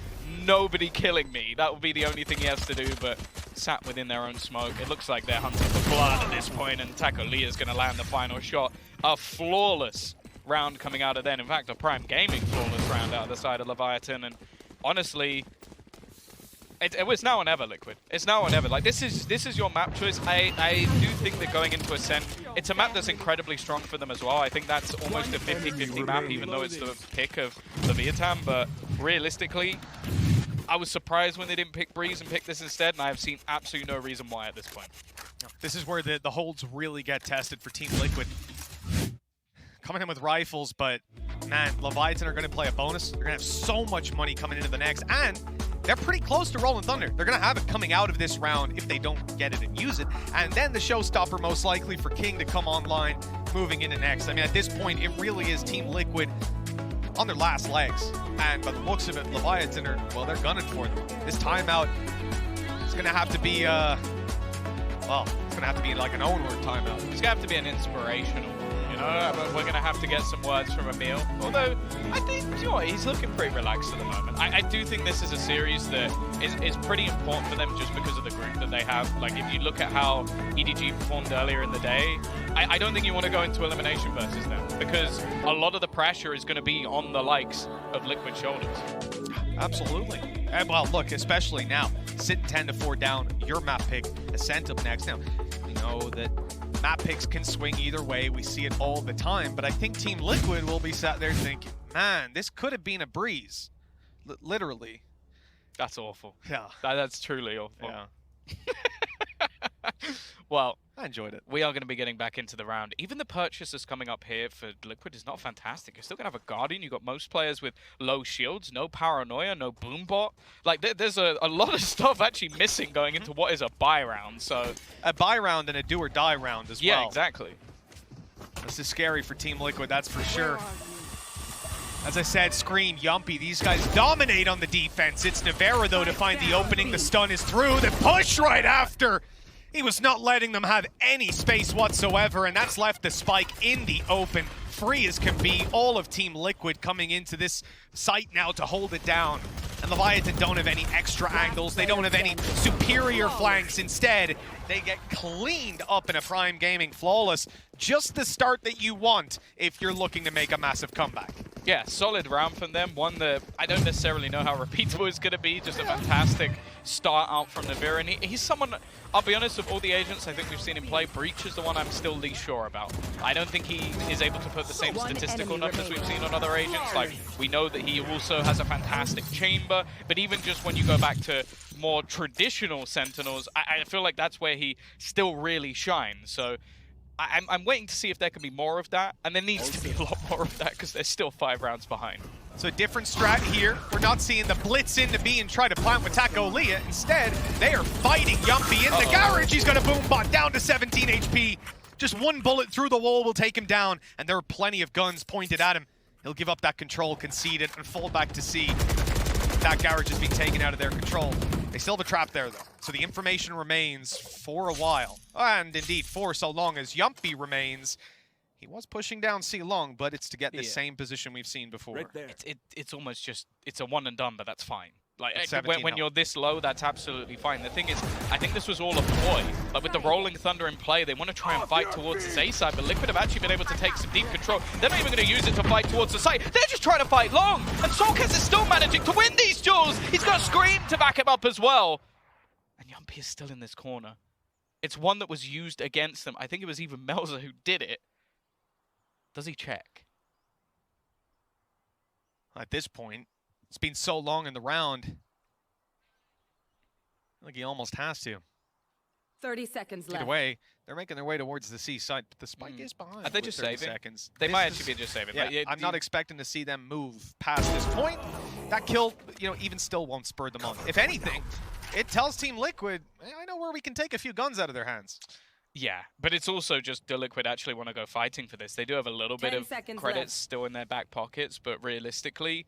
nobody killing me. That will be the only thing he has to do, but sat within their own smoke. It looks like they're hunting for blood at this point, and Taco Lee is going to land the final shot. A flawless round coming out of then. In fact, a Prime Gaming flawless round out of the side of Leviathan, and honestly, it was now or never, Liquid. It's now or never. Like, this is your map choice. I do think that going into Ascent, it's a map that's incredibly strong for them as well. I think that's almost a 50-50 map, even though it's the pick of Leviathan. But realistically, I was surprised when they didn't pick Breeze and pick this instead, and I have seen absolutely no reason why at this point. This is where the holds really get tested for Team Liquid. Coming in with rifles, but man, Leviathan are going to play a bonus. They're going to have so much money coming into the next, and they're pretty close to Rolling Thunder. They're going to have it coming out of this round if they don't get it and use it. And then the showstopper most likely for King to come online moving into next. I mean, at this point, it really is Team Liquid on their last legs. And by the looks of it, Leviathan are, well, they're gunning for them. This timeout is going to have to be, well, it's going to have to be like an onward timeout. It's going to have to be an inspirational. We're going to have to get some words from Emil. Although, I think, you know what, he's looking pretty relaxed at the moment. I do think this is a series that is pretty important for them just because of the group that they have. Like, if you look at how EDG performed earlier in the day, I don't think you want to go into elimination versus them because a lot of the pressure is going to be on the likes of Liquid shoulders. Absolutely. And, well, look, especially now, sitting 10-4 down, your map pick, Ascent up next. Now, we know that map picks can swing either way. We see it all the time. But I think Team Liquid will be sat there thinking, man, this could have been a breeze. Literally. That's awful. Yeah. That's truly awful. Yeah. Well, I enjoyed it. We are going to be getting back into the round. Even the purchases coming up here for Liquid is not fantastic. You're still going to have a Guardian. You've got most players with low shields, no Paranoia, no Boombot. Like, there's a lot of stuff actually missing going into what is a buy round. So a buy round and a do or die round as well. Yeah, exactly. This is scary for Team Liquid, that's for sure. As I said, Screen, Yumpy, these guys dominate on the defense. It's Navera, though, to find the opening. The stun is through. The push right after. He was not letting them have any space whatsoever, and that's left the spike in the open. Free as can be. All of Team Liquid coming into this site now to hold it down. And Leviathan don't have any extra angles. They don't have any superior flanks. Instead, they get cleaned up in a Prime Gaming flawless. Just the start that you want if you're looking to make a massive comeback. Yeah, solid round from them. One that I don't necessarily know how repeatable it's going to be. Just a fantastic start out from Navira. And he's someone, I'll be honest, of all the agents I think we've seen him play, Breach is the one I'm still least sure about. I don't think he is able to put the same statistical numbers we've seen on other agents. Like, we know that he also has a fantastic chamber, but even just when you go back to more traditional Sentinels, I feel like that's where he still really shines. So I'm waiting to see if there can be more of that, and there needs to be a lot more of that because they're still 5 rounds behind. So a different strat here. We're not seeing the blitz into B and try to plant with Taco Leah. Instead, they are fighting Yumpy in the garage. He's got a boom bot down to 17 HP. Just one bullet through the wall will take him down, and there are plenty of guns pointed at him. He'll give up that control, concede it, and fall back to C. That garage is being taken out of their control. They still have a trap there, though. So the information remains for a while. And indeed, for so long as Yumpy remains. He was pushing down C long, but it's to get the same position we've seen before. Right there. It's almost just, it's a one and done, but that's fine. Like, It's when 17 you're this low, that's absolutely fine. The thing is, I think this was all a ploy. Like, with the Rolling Thunder in play, they want to try and fight towards this A side, but Liquid have actually been able to take some deep control. They're not even going to use it to fight towards the site. They're just trying to fight long, and Solkes is still managing to win these duels. He's got Scream to back him up as well. And Yumpy is still in this corner. It's one that was used against them. I think it was even Melza who did it. Does he check? At this point, it's been so long in the round. I feel like he almost has to. 30 seconds Get left. away. They're making their way towards the C side, but the spike is behind. Are they with just 30 saving? seconds. They This might is- actually be just saving. Yeah, Like, I'm not expecting to see them move past this point. That kill, even still won't spur them on. If anything, it tells Team Liquid, hey, I know where we can take a few guns out of their hands. Yeah, but it's also just do Liquid actually want to go fighting for this. They do have a little bit 10 of seconds credits left. still in their back pockets, but realistically,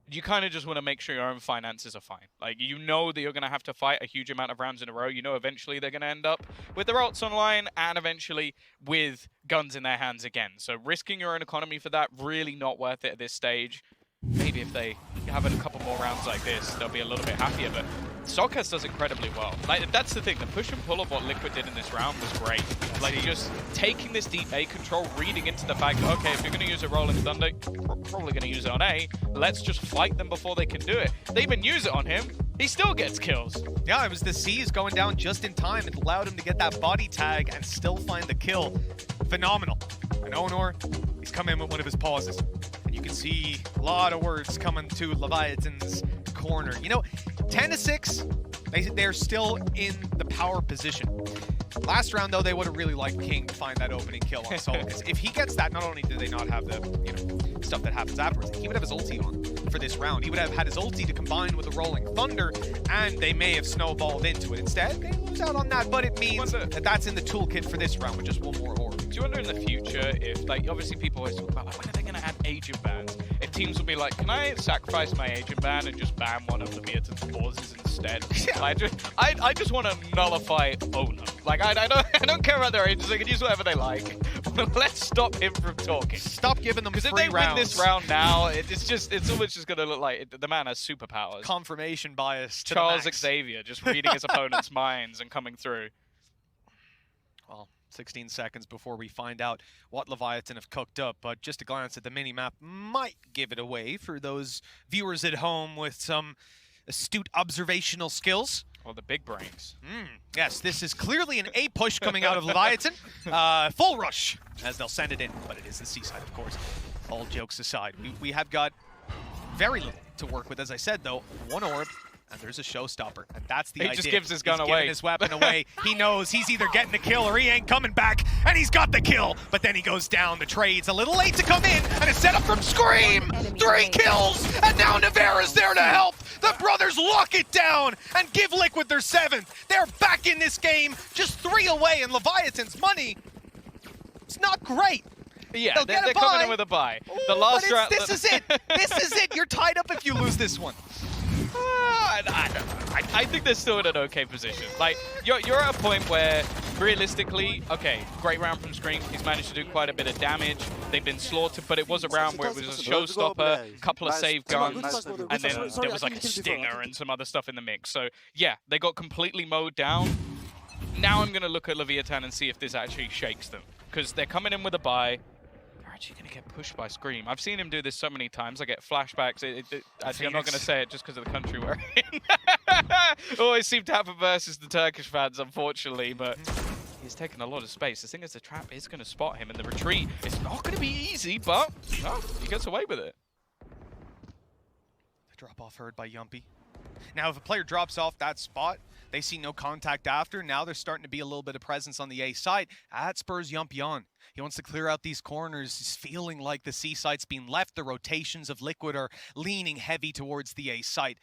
you kind of just want to make sure your own finances are fine. Like, you know that you're going to have to fight a huge amount of rounds in a row. You know eventually they're going to end up with their ults online and eventually with guns in their hands again. So risking your own economy for that, really not worth it at this stage. Maybe if they have a couple more rounds like this, they'll be a little bit happier, but Solkes does incredibly well. Like, that's the thing, the push and pull of what Liquid did in this round was great. Like, you're just taking this deep A control, reading into the fact that, okay, if you're going to use a Rolling Thunder, you're probably going to use it on A, let's just fight them before they can do it. They even use it on him, he still gets kills. Yeah, it was the C's going down just in time. It allowed him to get that body tag and still find the kill. Phenomenal. And Onor, he's come in with one of his pauses. And you can see a lot of words coming to Leviathan's corner. 10-6, they're still in the power position. Last round, though, they would have really liked King to find that opening kill on Sol, because if he gets that, not only do they not have the stuff that happens afterwards, he would have his ulti on for this round. He would have had his ulti to combine with the Rolling Thunder, and they may have snowballed into it. Instead, they lose out on that, but it means that that's in the toolkit for this round with just one more orb. Do you wonder in the future if, like, obviously people always talk about, like, when are they going to add agent bans? If teams will be like, can I sacrifice my agent ban and just ban one of the Leviathan's pauses instead? Yeah. I just want to nullify Ono. Like, I don't care about their agents, they can use whatever they like. Let's stop him from talking. Stop giving them free Because if they rounds. win this round now, it's almost just going to look like the man has superpowers. Confirmation bias to Charles the max. Xavier just reading his opponent's minds and coming through. Well, 16 seconds before we find out what Leviathan have cooked up, but just a glance at the mini-map might give it away for those viewers at home with some astute observational skills. Well, the big brains. Yes, this is clearly an A push coming out of Leviathan. Full rush, as they'll send it in, but it is the C-side, of course. All jokes aside, we have got very little to work with. As I said, though, one orb, and there's a showstopper, and that's the idea. He just gives his gun He's away. giving his weapon away. He knows he's either getting the kill or he ain't coming back, and he's got the kill. But then he goes down. The trade's a little late to come in, and it's set up from Scream. 3 kills, and now Navera's there to help. The brothers lock it down and give Liquid their 7th. They're back in this game, just 3 away, and Leviathan's money, it's not great. Yeah, They'll they're get a coming in bye. with a bye. Ooh, The last but round. this is it. This is it. You're tied up if you lose this one. I don't know. I think they're still in an okay position. Like, you're at a point where, realistically, okay, great round from Scream. He's managed to do quite a bit of damage. They've been slaughtered, but it was a round where it was a showstopper, couple of save guns, and then there was like a stinger and some other stuff in the mix. So, yeah, they got completely mowed down. Now I'm going to look at Leviathan and see if this actually shakes them. Because they're coming in with a bye. They're actually going to get pushed by Scream. I've seen him do this so many times. I get flashbacks. Actually, I'm not going to say it just because of the country we're in. Always seem to happen versus the Turkish fans, unfortunately. But he's taking a lot of space. The thing is, the trap is going to spot him in the retreat. It's not going to be easy, but no, he gets away with it. The drop-off heard by Yumpy. Now, if a player drops off that spot, they see no contact after. Now they're starting to be a little bit of presence on the A side. That spurs Yumpy on. He wants to clear out these corners. He's feeling like the C site's being left. The rotations of Liquid are leaning heavy towards the A site.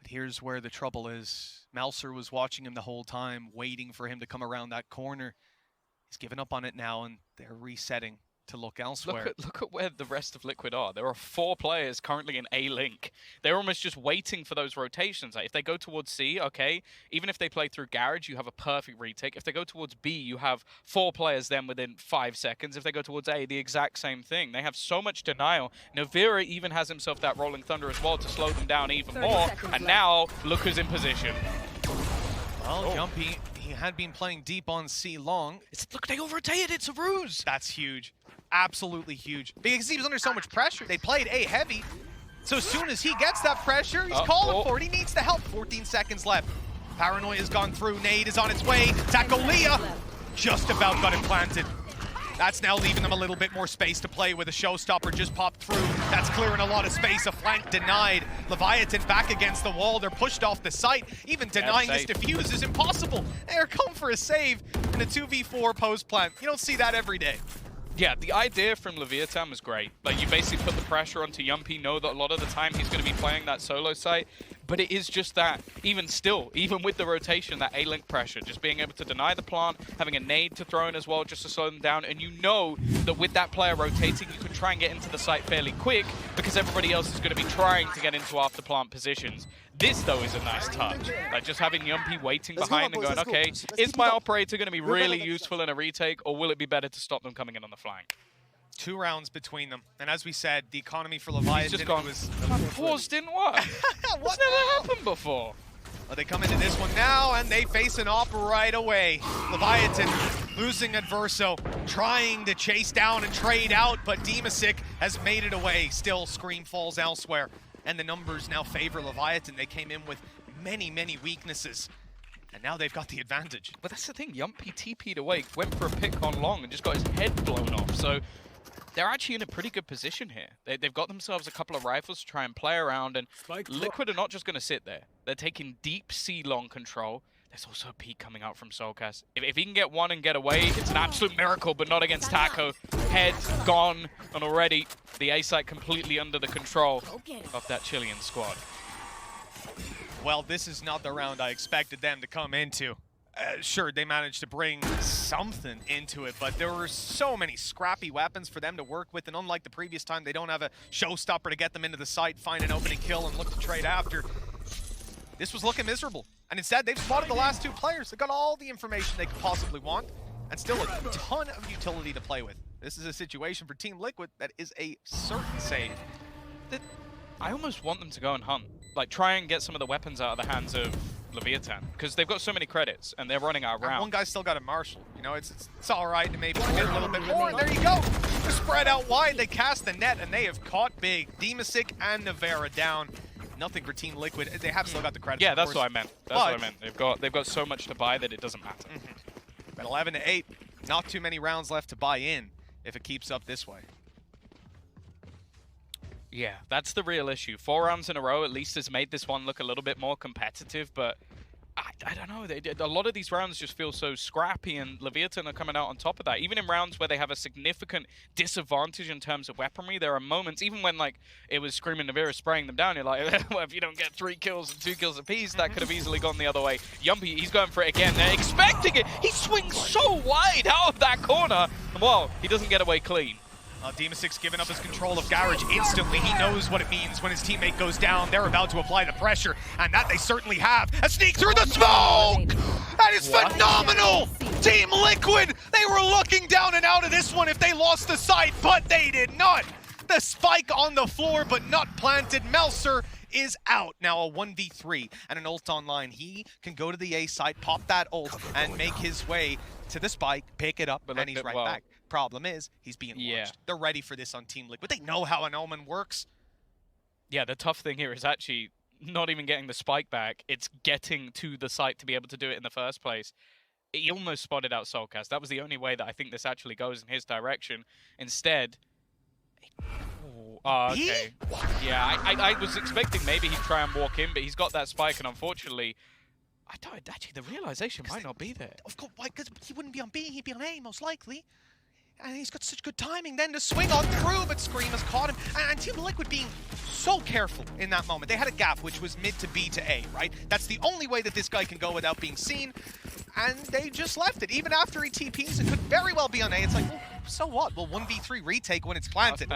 But here's where the trouble is. Melser was watching him the whole time, waiting for him to come around that corner. He's given up on it now, and they're resetting to look elsewhere. Look at where the rest of Liquid are. There are 4 players currently in A link. They're almost just waiting for those rotations. Like if they go towards C, okay, even if they play through Garage, you have a perfect retake. If they go towards B, you have 4 players then within 5 seconds. If they go towards A, the exact same thing. They have so much denial. Navira even has himself that Rolling Thunder as well to slow them down even more. And now, look who's in position. Well, Yumpy, he had been playing deep on C long. Look, they all-rotated. It's a ruse. That's huge. Absolutely huge. Because he was under so much pressure. They played A heavy. So as soon as he gets that pressure, he's calling for it. He needs the help. 14 seconds left. Paranoia has gone through. Nade is on its way. Tacolia just about got it planted. That's now leaving them a little bit more space to play with. A showstopper just popped through. That's clearing a lot of space. A flank denied. Leviathan back against the wall. They're pushed off the site. Even denying this defuse is impossible. They're come for a save in a 2v4 post plant. You don't see that every day. Yeah, the idea from Leviathan was great. Like, you basically put the pressure onto Yumpy, know that a lot of the time he's going to be playing that solo site, but it is just that, even still, even with the rotation, that A-link pressure, just being able to deny the plant, having a nade to throw in as well just to slow them down, and you know that with that player rotating, you can try and get into the site fairly quick, because everybody else is going to be trying to get into after plant positions. This, though, is a nice touch. Like, just having Yumpy waiting behind and going, okay, is my operator going to be really useful in a retake, or will it be better to stop them coming in on the flank? 2 rounds between them. And as we said, the economy for Leviathan just gone, was... That pause didn't work. What's never happened before? Well, they come into this one now, and they face an op right away. Leviathan losing Adverso, trying to chase down and trade out, but Dimasic has made it away. Still, Scream falls elsewhere. And the numbers now favor Leviathan. They came in with many, many weaknesses. And now they've got the advantage. But that's the thing, Yumpy TP'd away, went for a pick on long and just got his head blown off. So they're actually in a pretty good position here. They've got themselves a couple of rifles to try and play around, and Liquid are not just going to sit there. They're taking deep C-long control. There's also a peek coming out from Soulcast. If he can get one and get away, it's an absolute miracle, but not against Taco. Head gone, and already the A-site completely under the control of that Chilean squad. Well, this is not the round I expected them to come into. Sure, they managed to bring something into it, but there were so many scrappy weapons for them to work with, and unlike the previous time, they don't have a showstopper to get them into the site, find an opening kill, and look to trade after. This was looking miserable. And instead, they've spotted the last 2 players. They got all the information they could possibly want, and still a ton of utility to play with. This is a situation for Team Liquid that is a certain save. I almost want them to go and hunt. Like, try and get some of the weapons out of the hands of Leviathan, because they've got so many credits, and they're running out of rounds. One guy's still got a Marshall. You know, it's all right to maybe get a little bit more, and there you go. They're spread out wide. They cast the net, and they have caught big. Dimasic and Navera down. Nothing for Team Liquid. They have still got the credits. Yeah, that's what I meant. That's what I meant. They've got so much to buy that it doesn't matter. But 11-8, not too many rounds left to buy in if it keeps up this way. Yeah, that's the real issue. 4 rounds in a row at least has made this one look a little bit more competitive, but I don't know. A lot of these rounds just feel so scrappy, and Leviathan are coming out on top of that. Even in rounds where they have a significant disadvantage in terms of weaponry, there are moments, even when like it was Scream and Navira spraying them down, you're like, well, if you don't get 3 kills and 2 kills apiece, that could have easily gone the other way. Yumpy, he's going for it again. They're expecting it. He swings so wide out of that corner. corner, and whoa, he doesn't get away clean. Demasic's giving up his control of Garage instantly. He knows what it means when his teammate goes down. They're about to apply the pressure, and that they certainly have. A sneak through the smoke! That is phenomenal! Team Liquid, they were looking down and out of this one if they lost the sight, but they did not. The spike on the floor, but not planted. Melser is out. Now a 1v3 and an ult online. He can go to the A side, pop that ult, and make his way to the spike, pick it up, and he's right back. Problem is, he's being watched. They're ready for this on Team Liquid. They know how an Omen works. Yeah, the tough thing here is actually not even getting the spike back. It's getting to the site to be able to do it in the first place. He almost spotted out Soulcast. That was the only way that I think this actually goes in his direction. Instead... Oh, okay. Yeah, I was expecting maybe he'd try and walk in, but he's got that spike, and unfortunately... I don't... Actually, the realization might not be there. Of course, why? Because he wouldn't be on B, he'd be on A, most likely. And he's got such good timing then to swing on through, but Scream has caught him. And Team Liquid being so careful in that moment. They had a gap, which was mid to B to A, right? That's the only way that this guy can go without being seen. And they just left it. Even after he TPs, it could very well be on A. It's like, well, so what? Well, 1v3 retake when it's planted.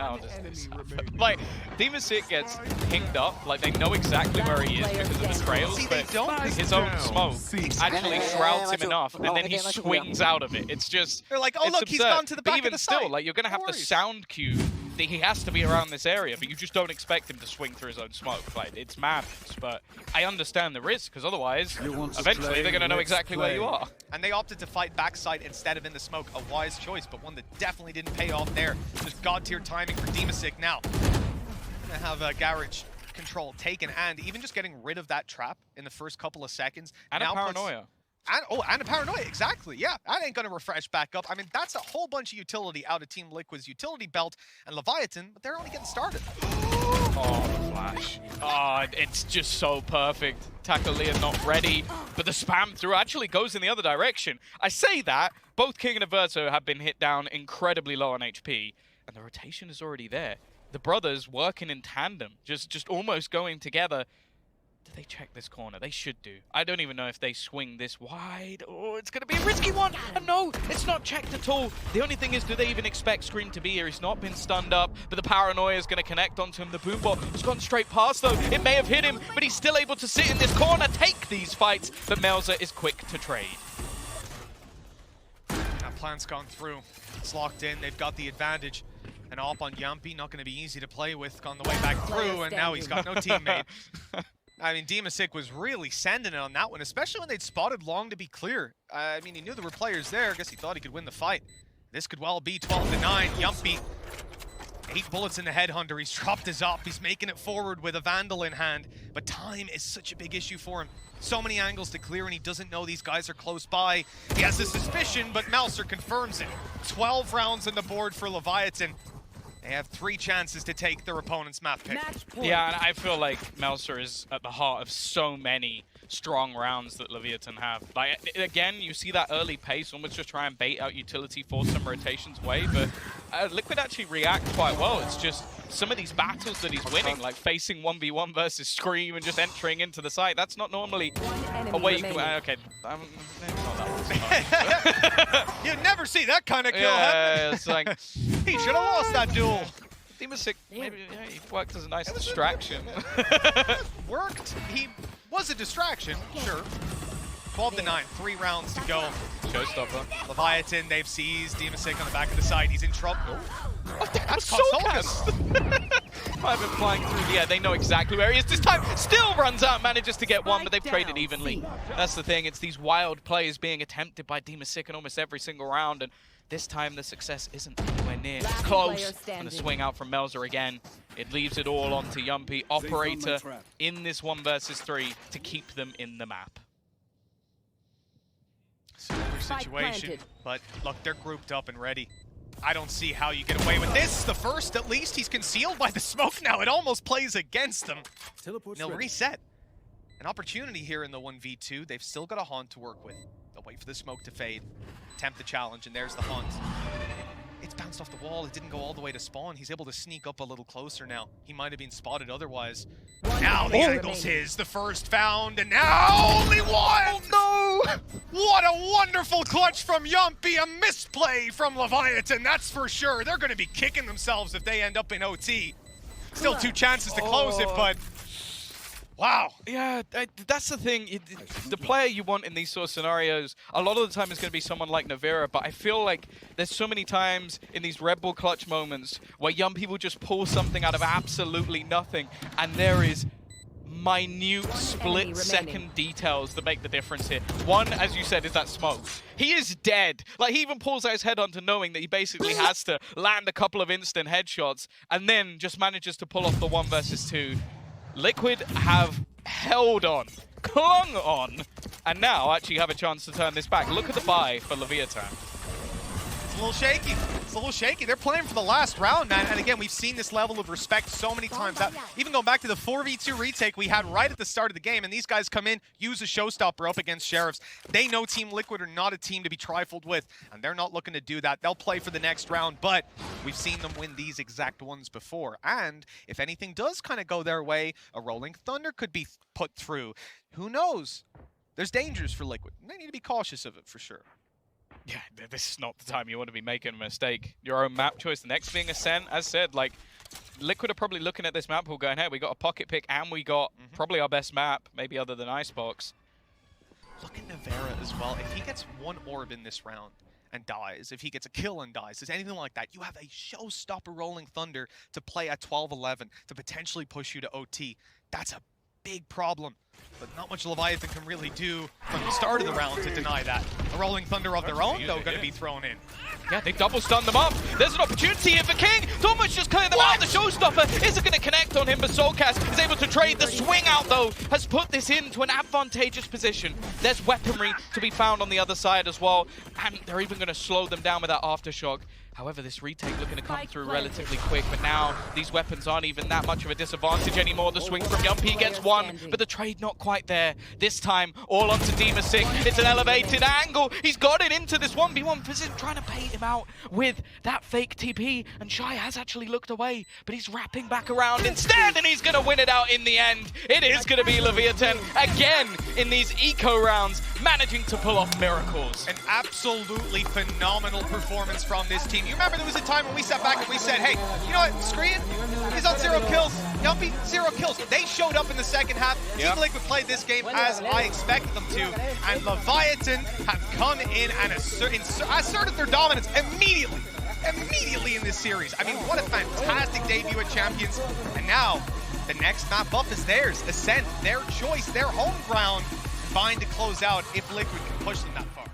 Like, Demasic gets pinged up. Like, they know exactly where he is because of the trails. See, but they don't. his own smoke actually shrouds him enough, and then he swings out of it. It's just... They're like, oh, look, absurd. he's gone to the back but even of the still, site. like, you're going to have the sound cue that he has to be around this area, but you just don't expect him to swing through his own smoke. Like, it's madness, but I understand the risk, because otherwise, eventually they're going to know exactly where you are. And they opted to fight backside instead of in the smoke. A wise choice, but one that definitely didn't pay off there. Just god-tier timing for Demasic now. Gonna have a Garage control taken, and even just getting rid of that trap in the first couple of seconds. And now a paranoia. And a paranoia, exactly. Yeah, that ain't gonna refresh back up. I mean, that's a whole bunch of utility out of Team Liquid's utility belt and Leviathan, but they're only getting started. Oh, the flash. Oh, it's just so perfect. Tackleia not ready, but the spam through actually goes in the other direction. I say that, both King and Averto have been hit down incredibly low on HP, and the rotation is already there. The brothers working in tandem, just almost going together. Do they check this corner? They should do. I don't even know if they swing this wide. Oh, it's going to be a risky one. And no, it's not checked at all. The only thing is, do they even expect Scream to be here? He's not been stunned up, but the paranoia is going to connect onto him. The boom ball has gone straight past, though. It may have hit him, but he's still able to sit in this corner, take these fights. But Melzer is quick to trade. That plan's gone through. It's locked in. They've got the advantage. And up on Yumpy, not going to be easy to play with on the way back through, and now he's got no teammate. I mean, Demasic was really sending it on that one, especially when they'd spotted long to be clear. I mean, he knew there were players there. I guess he thought he could win the fight. This could well be 12-9. Yumpy, 8 bullets in the headhunter. He's dropped his up. He's making it forward with a Vandal in hand. But time is such a big issue for him. So many angles to clear, and he doesn't know these guys are close by. He has a suspicion, but Melser confirms it. 12 rounds on the board for Leviathan. They have 3 chances to take their opponent's map pick. Yeah, and I feel like Melser is at the heart of so many strong rounds that Leviathan have. Like, again, you see that early pace, almost just try and bait out utility, force some rotations away, but Liquid actually react quite well. It's just some of these battles that he's winning, like facing 1v1 versus Scream and just entering into the site. That's not normally a way you can... Okay, maybe not that one. You'd never see that kind of kill yeah, happen. It's like... He should have lost that dual. Demasic, maybe he worked as a nice distraction. Worked. He was a distraction, sure. 12-9, 3 rounds to go. Showstopper. Leviathan, they've seized Demasic on the back of the side. He's in trouble. Oh, That's Soulcast. I've been flying through. Yeah, they know exactly where he is this time. Still runs out, manages to get one, but they've traded evenly. That's the thing. It's these wild plays being attempted by Demasic in almost every single round, and this time the success isn't anywhere near close. And the swing out from Melzer again. It leaves it all onto Yumpy, Operator, in this 1 versus 3 to keep them in the map. Similar situation, but look, they're grouped up and ready. I don't see how you get away with this. The first, at least, he's concealed by the smoke now. It almost plays against them. They'll reset. An opportunity here in the 1v2. They've still got a haunt to work with. They'll wait for the smoke to fade. Attempt the challenge, and there's the haunt. It's bounced off the wall. It didn't go all the way to spawn. He's able to sneak up a little closer now. He might have been spotted otherwise. Now the angle's his. The first found, and now only one! Oh no! What a wonderful clutch from Yumpy. A misplay from Leviathan, that's for sure. They're going to be kicking themselves if they end up in OT. Still 2 chances to close it, but... Wow. Yeah, that's the thing. The player you want in these sort of scenarios, a lot of the time is going to be someone like Navira, but I feel like there's so many times in these Red Bull clutch moments where young people just pull something out of absolutely nothing, and there is minute split-second details that make the difference here. One, as you said, is that smoke. He is dead. Like, he even pulls out his head onto knowing that he basically has to land a couple of instant headshots, and then just manages to pull off the 1 versus 2. Liquid have held on, clung on, and now actually have a chance to turn this back. Look at the buy for Leviathan. It's a little shaky. It's a little shaky. They're playing for the last round, man. And again, we've seen this level of respect so many times. Even going back to the 4v2 retake we had right at the start of the game, and these guys come in, use a showstopper up against Sheriffs. They know Team Liquid are not a team to be trifled with, and they're not looking to do that. They'll play for the next round, but we've seen them win these exact ones before. And if anything does kind of go their way, a Rolling Thunder could be put through. Who knows? There's dangers for Liquid. They need to be cautious of it for sure. Yeah, this is not the time you want to be making a mistake. Your own map choice, the next being Ascent, as said, like, Liquid are probably looking at this map pool going, hey, we got a pocket pick and we got probably our best map, maybe other than Icebox. Look at Navera as well. If he gets 1 orb in this round and dies, if he gets a kill and dies, is anything like that, you have a showstopper Rolling Thunder to play at 12-11 to potentially push you to OT. That's a big problem. But not much Leviathan can really do from the start of the round to deny that. A Rolling Thunder of their own, though, going to be thrown in. Yeah, they double stun them up. There's an opportunity here for King. Thomas just cleared them out. The showstopper isn't going to connect on him, but Soulcast is able to trade. The swing out, though, has put this into an advantageous position. There's weaponry to be found on the other side as well, and they're even going to slow them down with that Aftershock. However, this retake looking to come through relatively quick, but now these weapons aren't even that much of a disadvantage anymore. The swing from Yumpy gets 1, but the trade not quite there. This time, all onto Demasig. It's an elevated angle. He's got it into this 1v1 position, trying to bait him out with that fake TP, and Shy has actually looked away, but he's wrapping back around instead, and he's going to win it out in the end. It is going to be Leviathan again in these eco rounds, managing to pull off miracles. An absolutely phenomenal performance from this team. You remember there was a time when we sat back and we said, hey, you know what, Screen, he's on 0 kills. Yumpy, 0 kills. They showed up in the second half. Team Liquid played this game as I expected them to, and Leviathan have come in and asserted their dominance immediately in this series. I mean, what a fantastic debut at Champions. And now, the next map buff is theirs. Ascent, their choice, their home ground, combined to close out if Liquid can push them that far.